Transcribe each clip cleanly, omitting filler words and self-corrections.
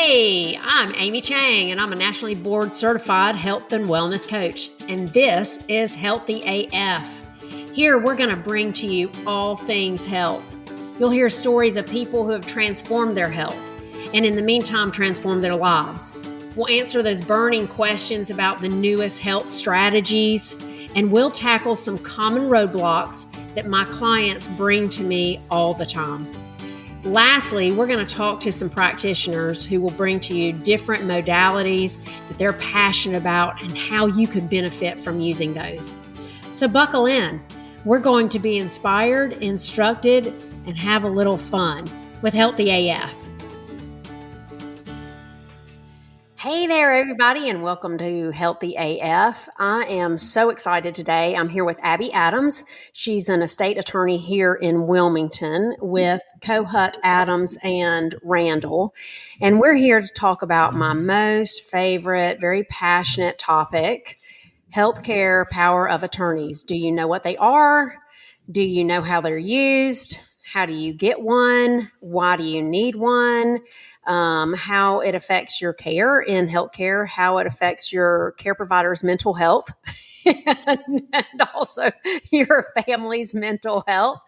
Hey, I'm Amy Chang, and I'm a nationally board certified health and wellness coach. And this is Healthy AF. Here, we're going to bring to you all things health. You'll hear stories of people who have transformed their health and in the meantime, transformed their lives. We'll answer those burning questions about the newest health strategies, and we'll tackle some common roadblocks that my clients bring to me all the time. Lastly, we're going to talk to some practitioners who will bring to you different modalities that they're passionate about and how you could benefit from using those. So buckle in. We're going to be inspired, instructed, and have a little fun with Healthy AF. Hey there, everybody, and welcome to Healthy AF. I am so excited today. I'm here with Addams. She's an estate attorney here in Wilmington with Kohut, Addams, and Randall. And we're here to talk about my most favorite, very passionate topic, healthcare power of attorneys. Do you know what they are? Do you know how they're used? How do you get one? Why do you need one? How it affects your care in healthcare, how it affects your care provider's mental health, and also your family's mental health.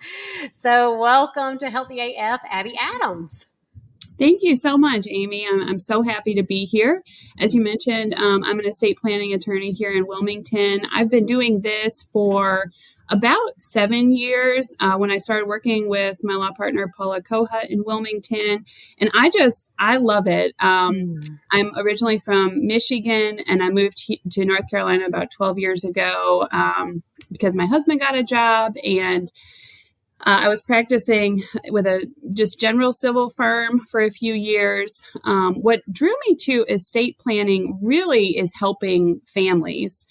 So welcome to Healthy AF, Abby Addams. Thank you so much, Amy. I'm so happy to be here. As you mentioned, I'm an estate planning attorney here in Wilmington. I've been doing this for about 7 years when I started working with my law partner, Paula Kohut in Wilmington. And I love it. I'm originally from Michigan, and I moved to North Carolina about 12 years ago because my husband got a job, and I was practicing with a just general civil firm for a few years. What drew me to estate planning really is helping families.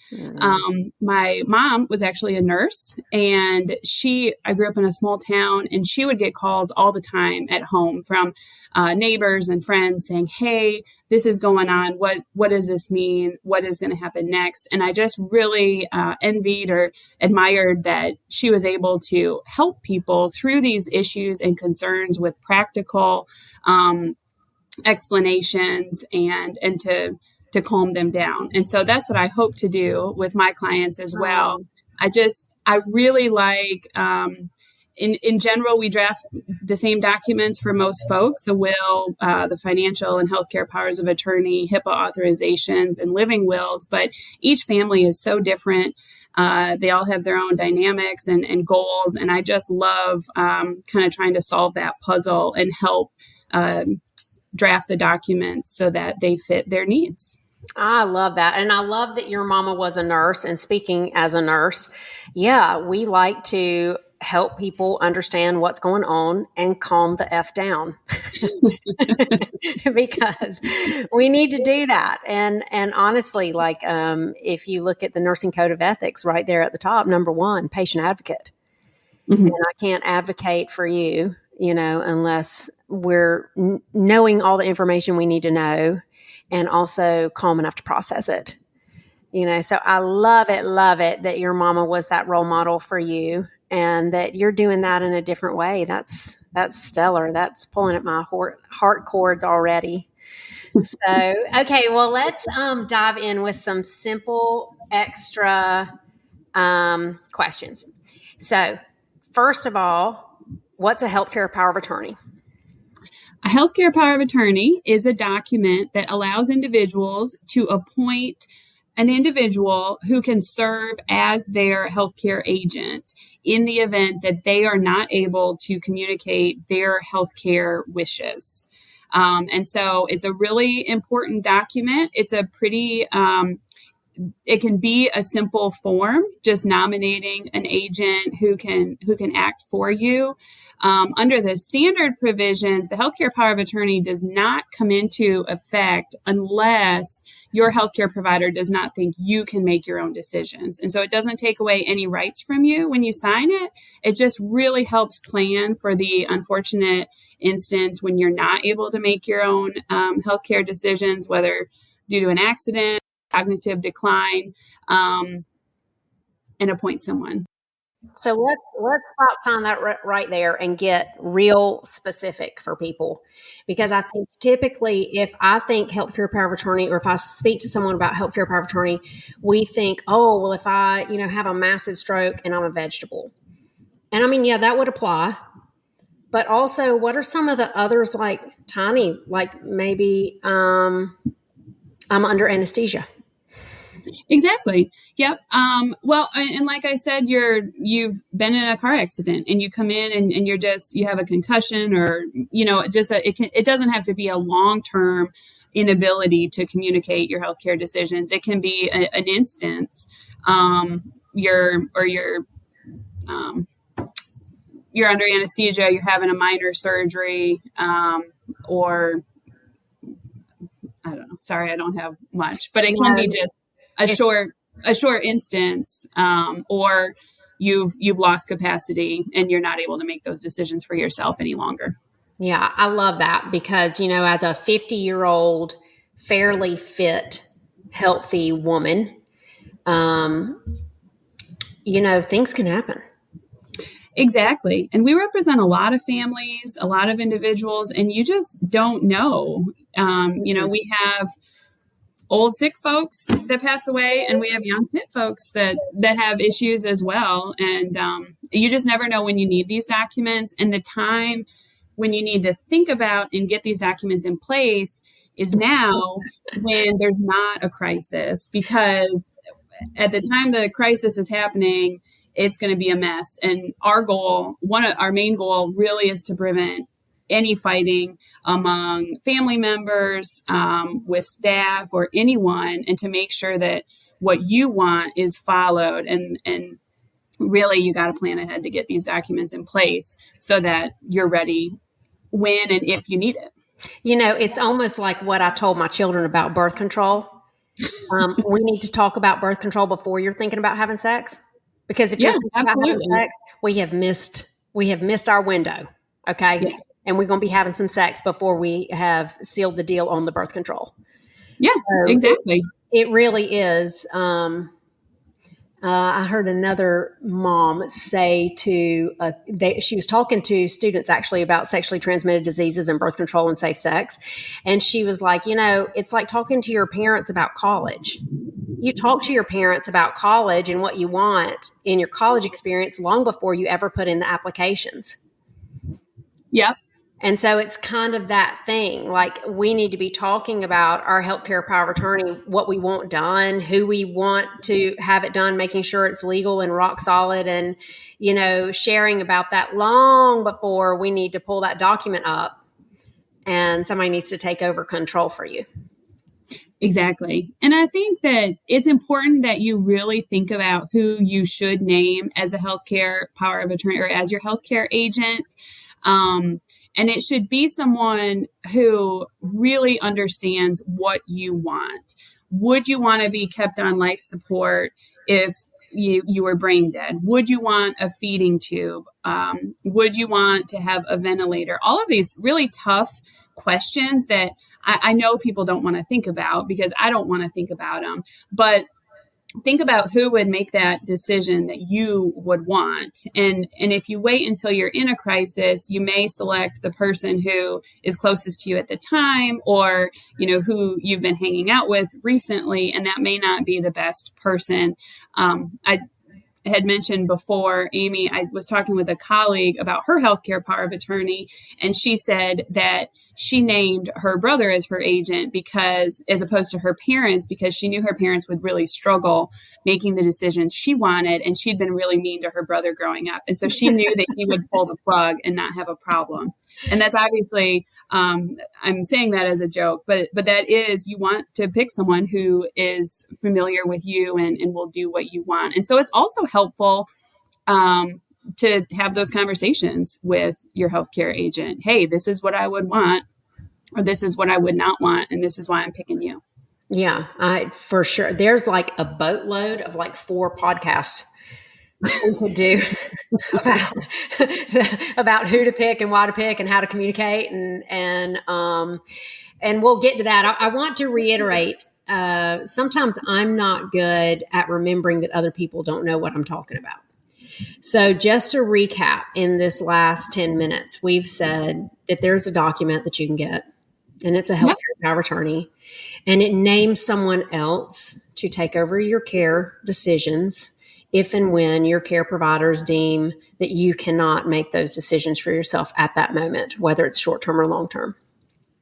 My mom was actually a nurse, and I grew up in a small town, and she would get calls all the time at home from neighbors and friends saying, "Hey, this is going on. What does this mean? What is going to happen next?" And I just really envied or admired that she was able to help people through these issues and concerns with practical explanations and to calm them down. And so that's what I hope to do with my clients as well. I really like, in general, we draft the same documents for most folks: a will, the financial and healthcare powers of attorney, HIPAA authorizations, and living wills. But each family is so different. They all have their own dynamics and goals. And I just love kind of trying to solve that puzzle and help draft the documents so that they fit their needs. I love that. And I love that your mama was a nurse. And speaking as a nurse, we like to help people understand what's going on and calm the F down because we need to do that. And honestly, if you look at the nursing code of ethics right there at the top, number 1, patient advocate. Mm-hmm. And I can't advocate for you, unless we're knowing all the information we need to know and also calm enough to process it. So I love it that your mama was that role model for you, and that you're doing that in a different way. That's stellar. That's pulling at my heart cords already. So, okay, well, let's dive in with some simple extra questions. So, first of all, what's a healthcare power of attorney? A healthcare power of attorney is a document that allows individuals to appoint an individual who can serve as their healthcare agent in the event that they are not able to communicate their healthcare wishes. And so it's a really important document. It's a pretty, it can be a simple form, just nominating an agent who can act for you. Under the standard provisions, the healthcare power of attorney does not come into effect unless your healthcare provider does not think you can make your own decisions. And so it doesn't take away any rights from you when you sign it. It just really helps plan for the unfortunate instance when you're not able to make your own healthcare decisions, whether due to an accident, cognitive decline, and appoint someone. So let's stop sign that right there and get real specific for people, because I think typically if I think healthcare power of attorney, or if I speak to someone about healthcare power of attorney, we think, oh well, if I have a massive stroke and I'm a vegetable, and I mean yeah, that would apply, but also what are some of the others, like tiny, like maybe I'm under anesthesia. Exactly. Yep. Well, and like I said, you've been in a car accident and you come in and you have a concussion, or, it doesn't have to be a long-term inability to communicate your healthcare decisions. It can be an instance, um, you're under anesthesia, you're having a minor surgery, or I don't know. Sorry, I don't have much, but it can be just a short instance, or you've lost capacity and you're not able to make those decisions for yourself any longer. Yeah, I love that because, as a 50-year-old, fairly fit, healthy woman, things can happen. Exactly. And we represent a lot of families, a lot of individuals, and you just don't know. We have old sick folks that pass away, and we have young fit folks that have issues as well. And you just never know when you need these documents, and the time when you need to think about and get these documents in place is now, when there's not a crisis, because at the time the crisis is happening, it's going to be a mess. And our main goal really is to prevent any fighting among family members, with staff or anyone, and to make sure that what you want is followed. And really, you got to plan ahead to get these documents in place so that you're ready when and if you need it. It's almost like what I told my children about birth control. We need to talk about birth control before you're thinking about having sex, because if you're thinking about having sex, we have missed our window. Okay. Yes. And we're going to be having some sex before we have sealed the deal on the birth control. Yeah, so exactly. It really is. I heard another mom say she was talking to students actually about sexually transmitted diseases and birth control and safe sex. And she was like, it's like talking to your parents about college. You talk to your parents about college and what you want in your college experience long before you ever put in the applications. Yep. And so it's kind of that thing. Like, we need to be talking about our healthcare power of attorney, what we want done, who we want to have it done, making sure it's legal and rock solid, and, sharing about that long before we need to pull that document up and somebody needs to take over control for you. Exactly. And I think that it's important that you really think about who you should name as the healthcare power of attorney or as your healthcare agent. And it should be someone who really understands what you want. Would you want to be kept on life support if you were brain dead? Would you want a feeding tube? Would you want to have a ventilator? All of these really tough questions that I know people don't want to think about, because I don't want to think about them. But think about who would make that decision that you would want. And if you wait until you're in a crisis, you may select the person who is closest to you at the time, or, who you've been hanging out with recently, and that may not be the best person. I had mentioned before, Amy, I was talking with a colleague about her healthcare power of attorney, and she said that she named her brother as her agent as opposed to her parents, because she knew her parents would really struggle making the decisions she wanted, and she'd been really mean to her brother growing up. And so she knew that he would pull the plug and not have a problem. And that's obviously, I'm saying that as a joke, but that is, you want to pick someone who is familiar with you and will do what you want. And so it's also helpful to have those conversations with your healthcare agent. Hey, this is what I would want, or this is what I would not want, and this is why I'm picking you. Yeah, for sure. There's like a boatload of like 4 podcasts we could do about who to pick and why to pick and how to communicate, and we'll get to that. I want to reiterate, sometimes I'm not good at remembering that other people don't know what I'm talking about. So just to recap, in this last 10 minutes, we've said that there's a document that you can get, and it's a healthcare power of attorney, and it names someone else to take over your care decisions if and when your care providers deem that you cannot make those decisions for yourself at that moment, whether it's short-term or long-term.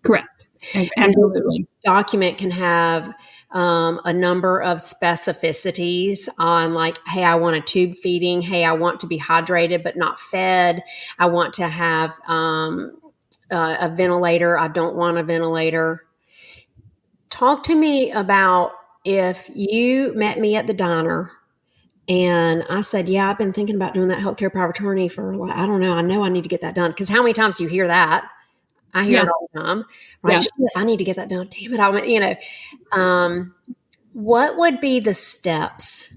Correct. Absolutely. And the document can have a number of specificities on, like, hey, I want a tube feeding. Hey, I want to be hydrated but not fed. I want to have a ventilator. I don't want a ventilator. Talk to me about if you met me at the diner and I said, yeah, I've been thinking about doing that healthcare power of attorney for, like, I don't know. I know I need to get that done. Because how many times do you hear that? I hear it all the time, right? Yeah. I need to get that done. Damn it. What would be the steps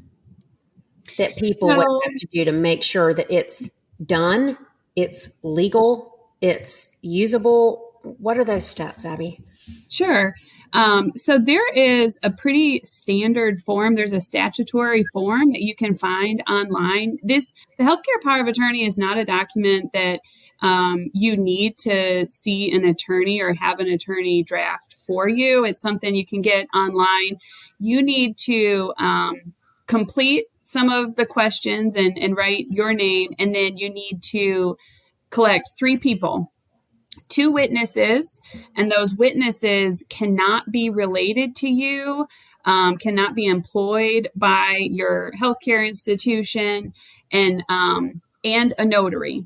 that people would have to do to make sure that it's done, it's legal, it's usable? What are those steps, Abby? Sure. So there is a pretty standard form. There's a statutory form that you can find online. The healthcare power of attorney is not a document that you need to see an attorney or have an attorney draft for you. It's something you can get online. You need to complete some of the questions and write your name, and then you need to collect 3 people. 2 witnesses, and those witnesses cannot be related to you, cannot be employed by your healthcare institution, and a notary.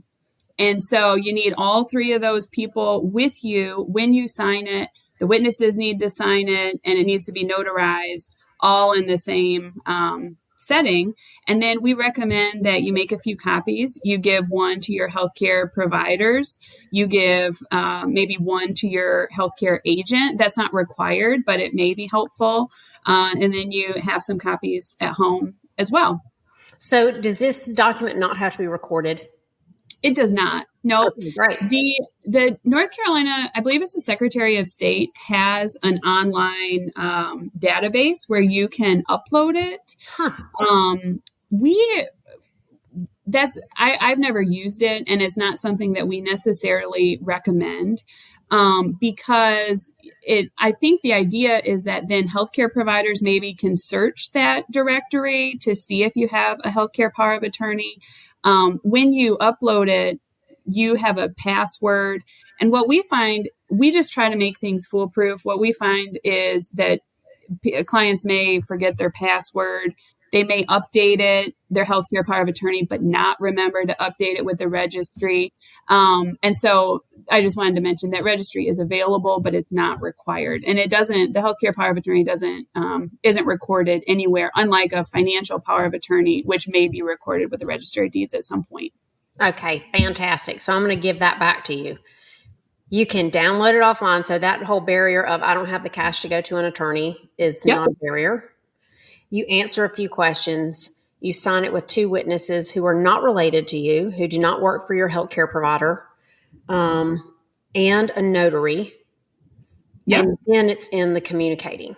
And so you need all 3 of those people with you when you sign it. The witnesses need to sign it, and it needs to be notarized all in the same setting. And then we recommend that you make a few copies. You give one to your healthcare providers. You give maybe one to your healthcare agent. That's not required, but it may be helpful. And then you have some copies at home as well. So does this document not have to be recorded? It does not. No. Okay, right. The North Carolina, I believe it's the Secretary of State, has an online database where you can upload it. Huh. I've never used it, and it's not something that we necessarily recommend because I think the idea is that then healthcare providers maybe can search that directory to see if you have a healthcare power of attorney. When you upload it, you have a password. And what we find, we just try to make things foolproof. What we find is that clients may forget their password. They may update it, their healthcare power of attorney, but not remember to update it with the registry. And so I just wanted to mention that registry is available, but it's not required. And the healthcare power of attorney isn't recorded anywhere, unlike a financial power of attorney, which may be recorded with the registry of deeds at some point. Okay, fantastic. So I'm going to give that back to you. You can download it offline. So that whole barrier of I don't have the cash to go to an attorney is not a barrier. You answer a few questions. You sign it with 2 witnesses who are not related to you, who do not work for your healthcare provider, and a notary. Yep. And then it's in the communicating.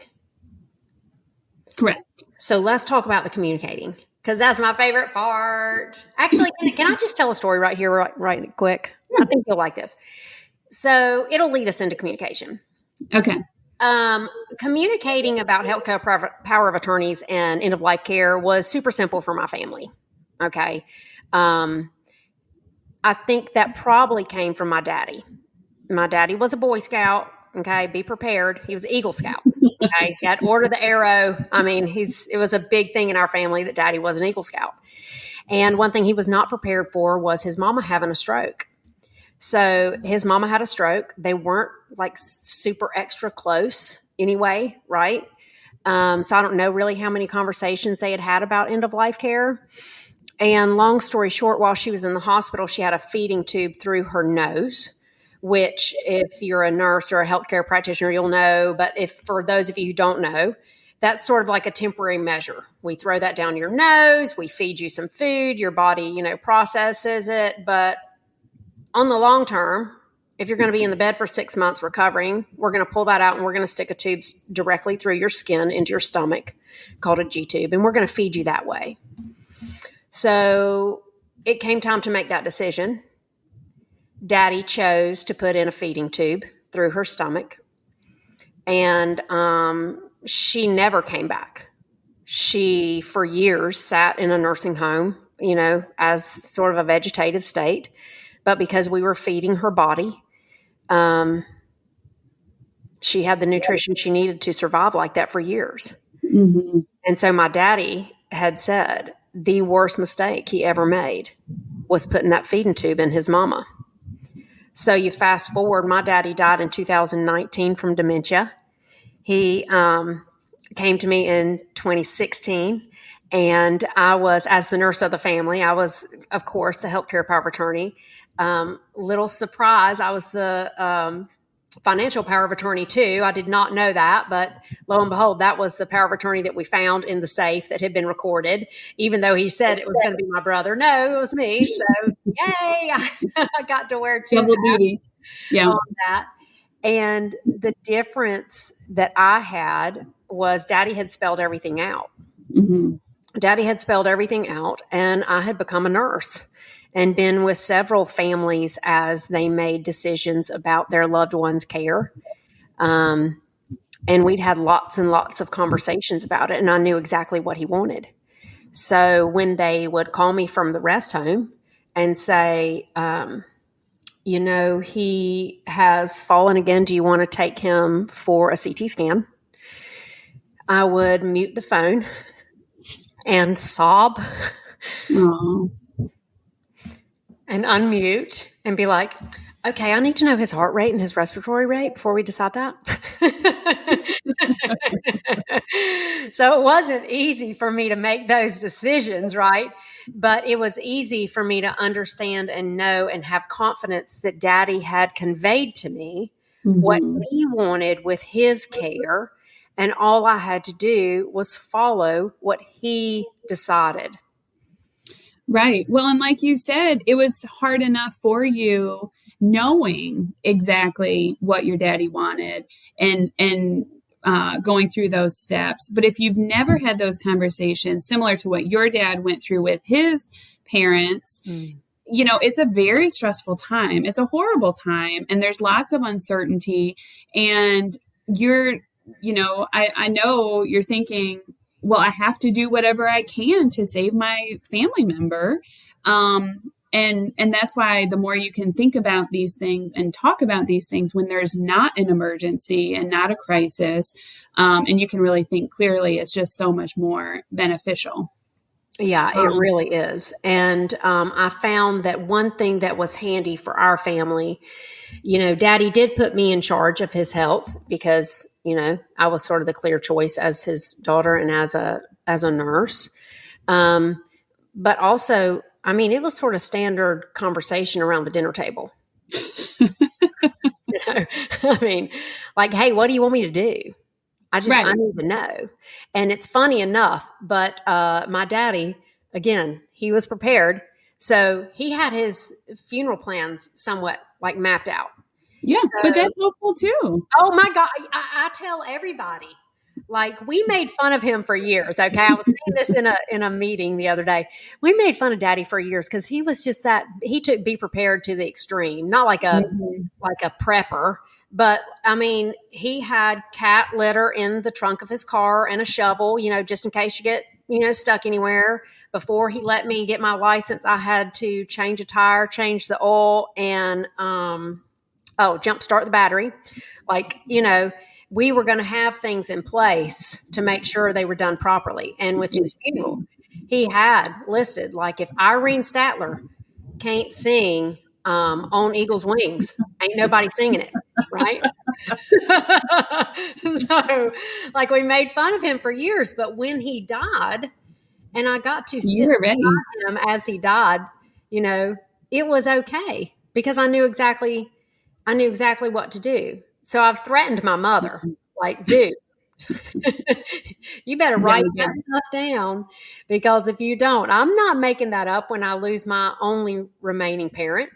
Correct. So let's talk about the communicating, because that's my favorite part. Actually, can I just tell a story right here, right quick? Yeah. I think you'll like this. So it'll lead us into communication. Okay. Communicating about healthcare power of attorneys and end of life care was super simple for my family. Okay. I think that probably came from my daddy. My daddy was a Boy Scout. Okay. Be prepared. He was an Eagle Scout. Okay. He had Order the Arrow. I mean, it was a big thing in our family that daddy was an Eagle Scout. And one thing he was not prepared for was his mama having a stroke. So his mama had a stroke. They weren't like super extra close anyway, right? So I don't know really how many conversations they had about end of life care. And long story short, while she was in the hospital, she had a feeding tube through her nose, which if you're a nurse or a healthcare practitioner, you'll know. But for those of you who don't know, that's sort of like a temporary measure. We throw that down your nose. We feed you some food. Your body, processes it. But on the long term, if you're going to be in the bed for 6 months recovering, we're going to pull that out and we're going to stick a tube directly through your skin into your stomach called a G-tube. And we're going to feed you that way. So it came time to make that decision. Daddy chose to put in a feeding tube through her stomach, and she never came back. She, for years, sat in a nursing home, as sort of a vegetative state. But because we were feeding her body, she had the nutrition she needed to survive like that for years. Mm-hmm. And so my daddy had said the worst mistake he ever made was putting that feeding tube in his mama. So you fast forward, my daddy died in 2019 from dementia. He came to me in 2016, and I was, as the nurse of the family, I was, of course, the healthcare power of attorney. Little surprise, I was the financial power of attorney too. I did not know that, but lo and behold, that was the power of attorney that we found in the safe that had been recorded, even though he said it was going to be my brother. No, it was me. So yay, I got to wear two double duty. Yeah. on that. And the difference that I had was Daddy had spelled everything out. Mm-hmm. Daddy had spelled everything out, and I had become a nurse and been with several families as they made decisions about their loved ones' care. And we'd had lots and lots of conversations about it, and I knew exactly what he wanted. So when they would call me from the rest home and say, he has fallen again, do you want to take him for a CT scan? I would mute the phone and sob. Aww. And unmute and be like, okay, I need to know his heart rate and his respiratory rate before we decide that. So it wasn't easy for me to make those decisions, right? But it was easy for me to understand and know and have confidence that Daddy had conveyed to me what he wanted with his care. And all I had to do was follow what he decided. Right. Well, and like you said, it was hard enough for you knowing exactly what your daddy wanted and going through those steps. But if you've never had those conversations, similar to what your dad went through with his parents, it's a very stressful time. It's a horrible time. And there's lots of uncertainty. And I know you're thinking, well, I have to do whatever I can to save my family member. And that's why the more you can think about these things and talk about these things when there's not an emergency and not a crisis, and you can really think clearly, it's just so much more beneficial. Yeah, it really is. And I found that one thing that was handy for our family, Daddy did put me in charge of his health because, I was sort of the clear choice as his daughter and as a nurse. But also, it was sort of standard conversation around the dinner table. Like, hey, what do you want me to do? I need to know. And it's funny enough, but my daddy, again, he was prepared. So he had his funeral plans somewhat like mapped out. Yeah, but that's helpful too. Oh my God. I tell everybody, like, we made fun of him for years. Okay. I was saying this in a meeting the other day. We made fun of Daddy for years because he was just he took be prepared to the extreme, not like a prepper. But he had cat litter in the trunk of his car and a shovel, just in case you get, stuck anywhere. Before he let me get my license, I had to change a tire, change the oil, and jumpstart the battery. Like, we were going to have things in place to make sure they were done properly. And with his funeral, he had listed, like, if Irene Statler can't sing On Eagle's Wings, ain't nobody singing it, right? So, like, we made fun of him for years, but when he died, and I got to sit beside him as he died, it was okay because I knew exactly what to do. So I've threatened my mother, like, dude, you better write that stuff down, because if you don't, I'm not making that up when I lose my only remaining parent.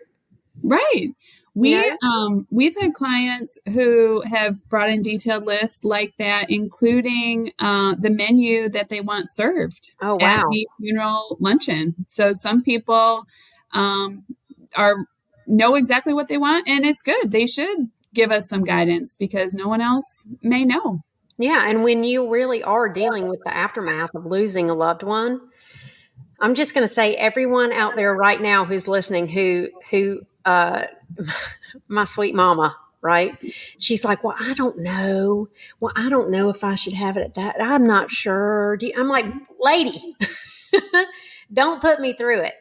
Right. you know? We've had clients who have brought in detailed lists like that, including the menu that they want served Oh, at wow. the funeral luncheon. So some people are know exactly what they want, and it's good. They should give us some guidance because no one else may know. Yeah, and when you really are dealing with the aftermath of losing a loved one, I'm just going to say everyone out there right now who's listening who my sweet mama, right? She's like, "Well, I don't know. Well, I don't know if I should have it at that. I'm not sure." I'm like, "Lady, don't put me through it."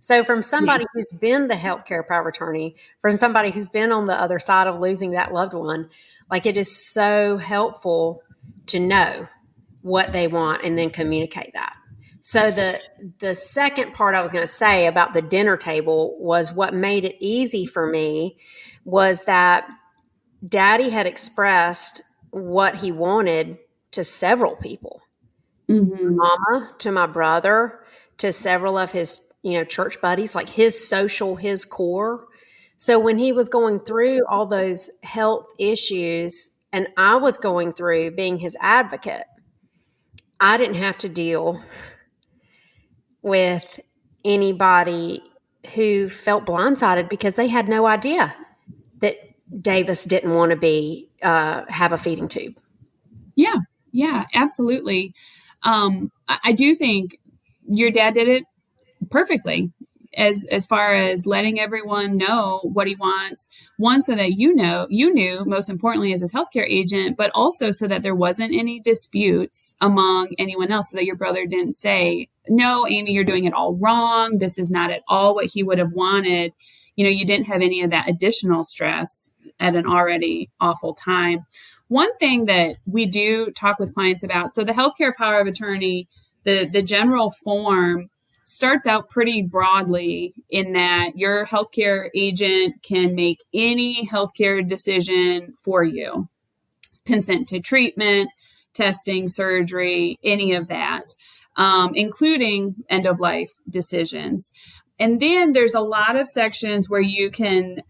So, from Yeah. somebody who's been the healthcare power of attorney, from somebody who's been on the other side of losing that loved one, like it is so helpful to know what they want and then communicate that. So the second part I was going to say about the dinner table was what made it easy for me was that Daddy had expressed what he wanted to several people. Mm-hmm. Mama, to my brother, to several of his, church buddies, like his core. So when he was going through all those health issues and I was going through being his advocate, I didn't have to deal with anybody who felt blindsided because they had no idea that Davis didn't want to be have a feeding tube. Yeah, yeah, absolutely. I do think your dad did it perfectly as far as letting everyone know what he wants. One, so that you knew, most importantly as his healthcare agent, but also so that there wasn't any disputes among anyone else, so that your brother didn't say, "No, Amy, you're doing it all wrong. This is not at all what he would have wanted." You didn't have any of that additional stress at an already awful time. One thing that we do talk with clients about, so the healthcare power of attorney, the general form starts out pretty broadly in that your healthcare agent can make any healthcare decision for you. Consent to treatment, testing, surgery, any of that, including end of life decisions. And then there's a lot of sections where you can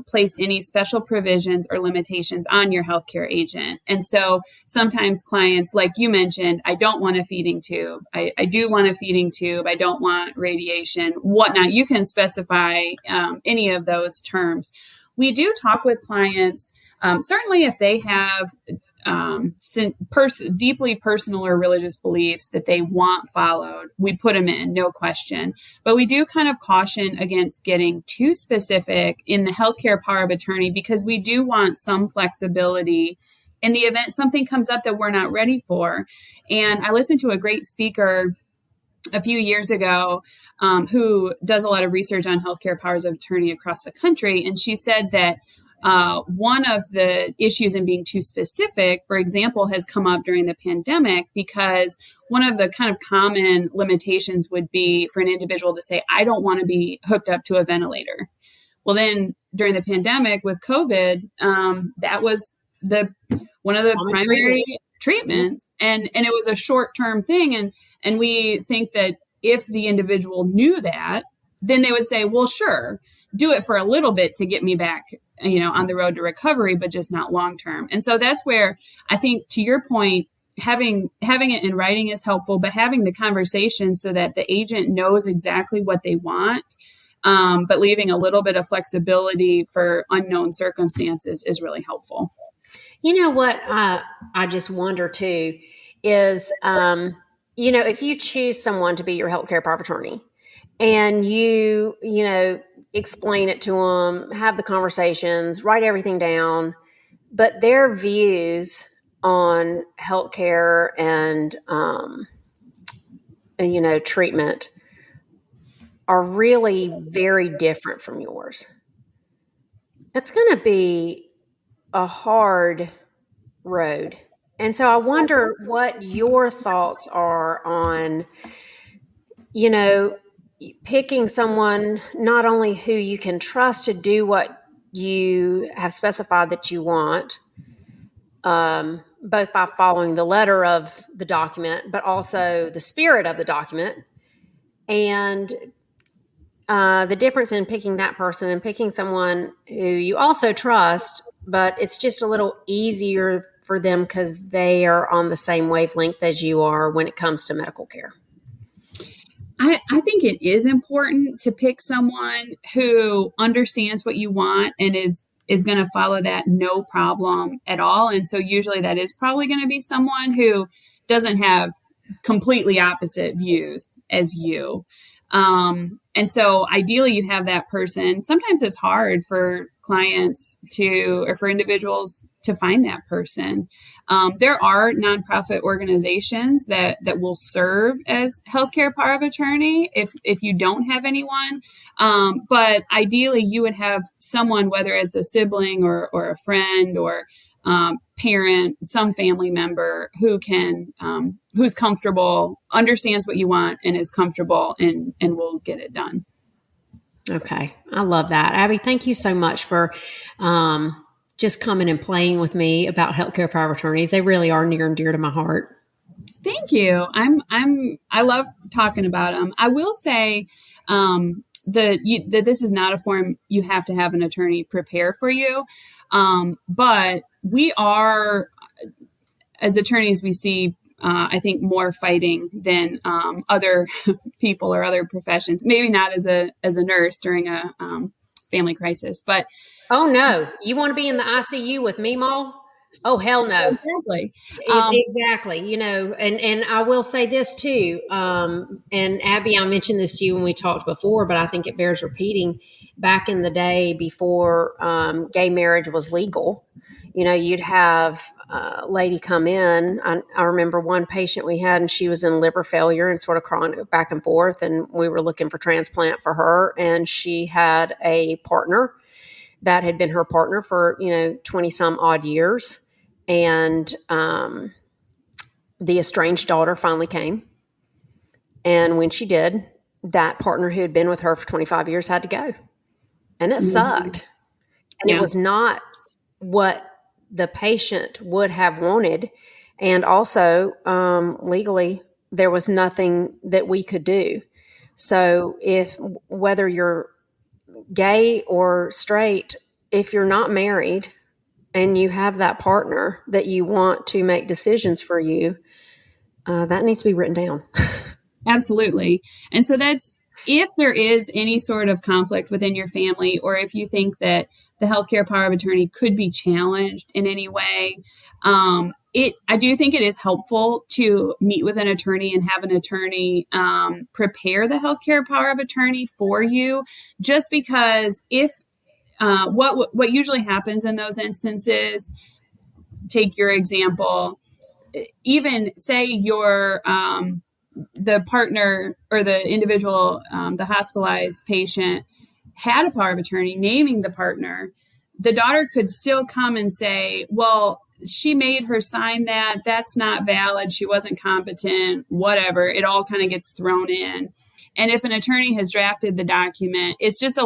place any special provisions or limitations on your healthcare agent. And so sometimes clients, like you mentioned, I don't want a feeding tube. I do want a feeding tube. I don't want radiation, whatnot. You can specify any of those terms. We do talk with clients, certainly if they have deeply personal or religious beliefs that they want followed, we put them in, no question. But we do kind of caution against getting too specific in the healthcare power of attorney because we do want some flexibility in the event something comes up that we're not ready for. And I listened to a great speaker a few years ago who does a lot of research on healthcare powers of attorney across the country. And she said that one of the issues in being too specific, for example, has come up during the pandemic because one of the kind of common limitations would be for an individual to say, I don't want to be hooked up to a ventilator. Well, then during the pandemic with COVID, that was one of the primary treatments, and it was a short-term thing. And we think that if the individual knew that, then they would say, well, sure, do it for a little bit to get me back, on the road to recovery, but just not long term. And so that's where I think, to your point, having it in writing is helpful, but having the conversation so that the agent knows exactly what they want, but leaving a little bit of flexibility for unknown circumstances is really helpful. You know what I just wonder too is, if you choose someone to be your healthcare power of attorney and you explain it to them, have the conversations, write everything down, but their views on healthcare and, treatment are really very different from yours. It's going to be a hard road. And so I wonder what your thoughts are on, picking someone not only who you can trust to do what you have specified that you want, both by following the letter of the document, but also the spirit of the document. And the difference in picking that person and picking someone who you also trust, but it's just a little easier for them because they are on the same wavelength as you are when it comes to medical care. I think it is important to pick someone who understands what you want and is going to follow that no problem at all. And so usually that is probably going to be someone who doesn't have completely opposite views as you. And so ideally you have that person. Sometimes it's hard for clients or for individuals to find that person. There are nonprofit organizations that will serve as healthcare power of attorney if you don't have anyone. But ideally you would have someone, whether it's a sibling or a friend or parent, some family member who's comfortable, understands what you want, and is comfortable and will get it done. Okay. I love that. Abby, thank you so much for just coming and playing with me about healthcare power of attorneys. They really are near and dear to my heart. Thank you. I love talking about them. I will say that this is not a form you have to have an attorney prepare for you. But we are, as attorneys, we see, I think, more fighting than other people or other professions. Maybe not as a nurse during a family crisis, but oh no, you want to be in the ICU with me, Ma? Oh hell no! Exactly, exactly. And I will say this too. And Abby, I mentioned this to you when we talked before, but I think it bears repeating. Back in the day, before gay marriage was legal, you'd have a lady come in. I remember one patient we had, and she was in liver failure and sort of chronic back and forth, and we were looking for transplant for her, and she had a partner that had been her partner for 20 some odd years, and the estranged daughter finally came, and when she did, that partner who had been with her for 25 years had to go, and it sucked. And it was not what the patient would have wanted. And also, legally, there was nothing that we could do. So whether you're gay or straight, if you're not married and you have that partner that you want to make decisions for you, that needs to be written down. Absolutely. And so that's, if there is any sort of conflict within your family, or if you think that the healthcare power of attorney could be challenged in any way, I do think it is helpful to meet with an attorney and have an attorney prepare the healthcare power of attorney for you, just because what usually happens in those instances, take your example, even say your the partner or the individual, the hospitalized patient, had a power of attorney naming the partner, the daughter could still come and say, well, she made her sign that. That's not valid. She wasn't competent, whatever. It all kind of gets thrown in. And if an attorney has drafted the document, it's just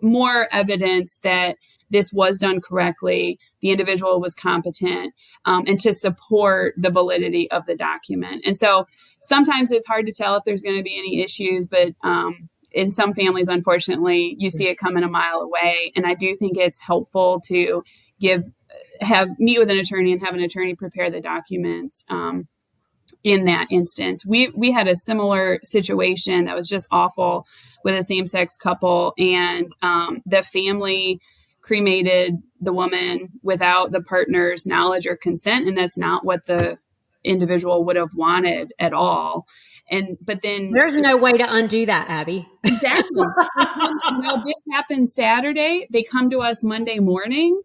more evidence that this was done correctly, the individual was competent, and to support the validity of the document. And so sometimes it's hard to tell if there's going to be any issues, but in some families, unfortunately, you see it coming a mile away. And I do think it's helpful to meet with an attorney and have an attorney prepare the documents in that instance. We had a similar situation that was just awful with a same-sex couple, and the family cremated the woman without the partner's knowledge or consent, and that's not what the individual would have wanted at all. But then there's no way to undo that, Abby. Exactly. This happened Saturday. They come to us Monday morning.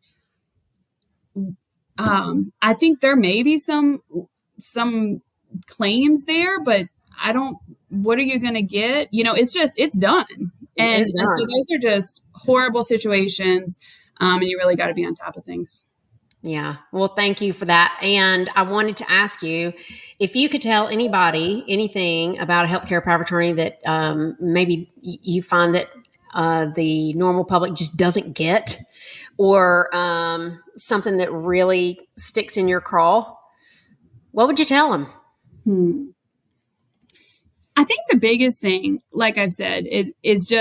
I think there may be some claims there, but what are you going to get? It's done. And so those are just horrible situations. And you really got to be on top of things. Yeah. Well, thank you for that. And I wanted to ask you if you could tell anybody anything about a healthcare power of attorney that maybe you find that the normal public just doesn't get, or something that really sticks in your craw, what would you tell them? I think the biggest thing, like I've said, it's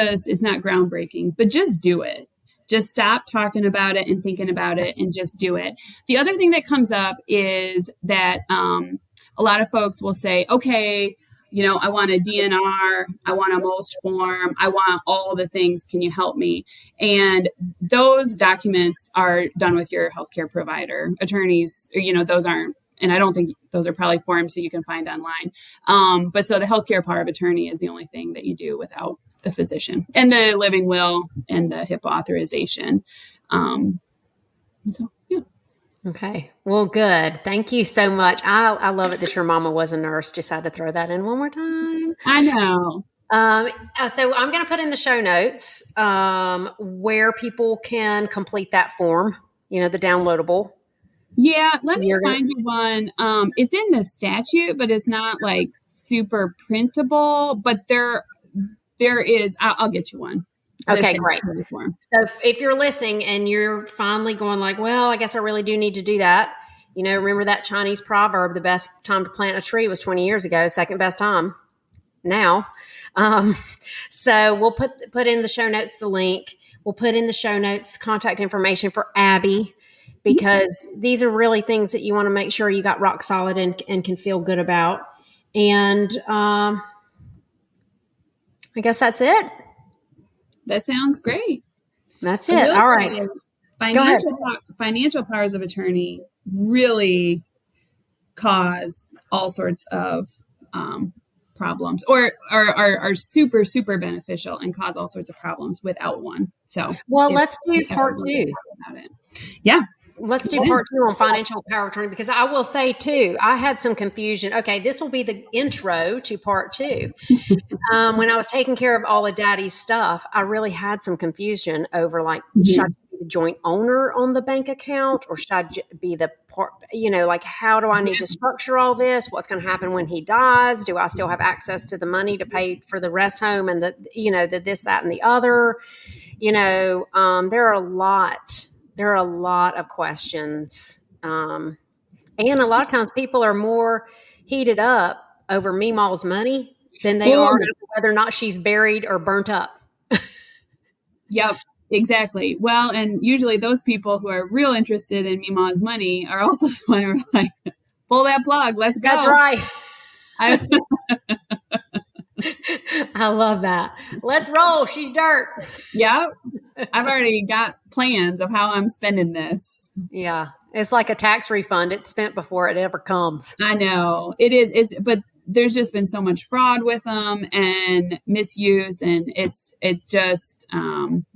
not groundbreaking, but just do it. Just stop talking about it and thinking about it and just do it. The other thing that comes up is that a lot of folks will say, okay, I want a DNR, I want a most form, I want all the things. Can you help me? And those documents are done with your healthcare provider. Attorneys, those aren't. And I don't think those are probably forms that you can find online. But so the healthcare power of attorney is the only thing that you do without the physician, and the living will and the HIPAA authorization. So, yeah. Okay. Well, good. Thank you so much. I love it that your mama was a nurse. Just had to throw that in one more time. I know. So I'm going to put in the show notes where people can complete that form, the downloadable. Yeah, let me find you one. It's in the statute, but it's not like super printable. But there is. I'll get you one. Okay, great. So if you're listening and you're finally going like, well, I guess I really do need to do that. Remember that Chinese proverb, the best time to plant a tree was 20 years ago, second best time now. So we'll put in the show notes the link. We'll put in the show notes contact information for Abby, because these are really things that you want to make sure you got rock solid and can feel good about. And I guess that's it. That sounds great. That's it. All right. Financial powers of attorney really cause all sorts of problems, or are super, super beneficial and cause all sorts of problems without one. So, let's do part 2. Yeah. Let's do part 2 on financial power of attorney, because I will say too, I had some confusion. Okay, this will be the intro to part 2. When I was taking care of all of Daddy's stuff, I really had some confusion over should I be the joint owner on the bank account, or should I be the part? How do I need to structure all this? What's going to happen when he dies? Do I still have access to the money to pay for the rest home and the this, that, and the other? There are a lot of questions. And a lot of times people are more heated up over Meemaw's money than they are over whether or not she's buried or burnt up. Yep, exactly. Well, and usually those people who are real interested in Meemaw's money are also the one who are like, pull that plug, let's go. That's right. I love that. Let's roll. She's dirt. Yep. I've already got plans of how I'm spending this. Yeah. It's like a tax refund. It's spent before it ever comes. I know it is. But there's just been so much fraud with them and misuse, and it just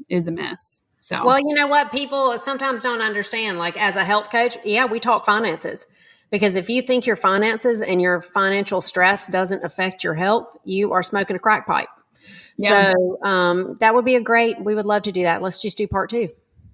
is a mess. So, well, you know what? People sometimes don't understand, as a health coach, we talk finances. Because if you think your finances and your financial stress doesn't affect your health, you are smoking a crack pipe. Yeah. So that would be we would love to do that. Let's just do part 2.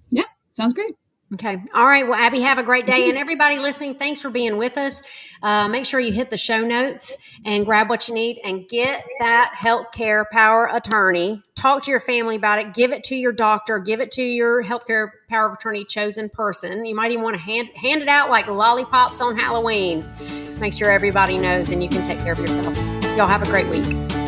Yeah, sounds great. Okay. All right. Well, Abby, have a great day. And everybody listening, thanks for being with us. Make sure you hit the show notes and grab what you need and get that healthcare power attorney. Talk to your family about it. Give it to your doctor. Give it to your healthcare power of attorney chosen person. You might even want to hand it out like lollipops on Halloween. Make sure everybody knows and you can take care of yourself. Y'all have a great week.